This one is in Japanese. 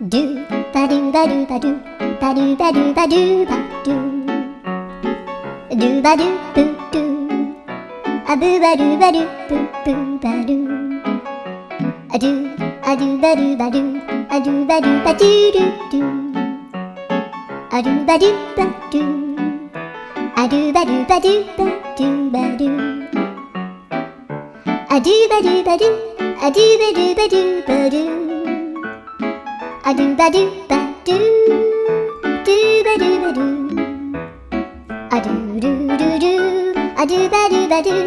ドゥバドゥバドゥバドゥバドゥバドゥバドゥバドゥドゥバドゥブドゥアブバドゥバドゥブブバドゥアドゥアドゥバドゥバドゥアドゥバドゥバドゥドゥドゥアドゥバドゥバドゥアドゥバドゥバドゥバドゥバドゥアドゥバドゥバドゥアドゥバドゥバドゥバドゥアドゥバドゥバドゥドゥバドゥバドゥアドゥルルルアドゥバドゥバドゥ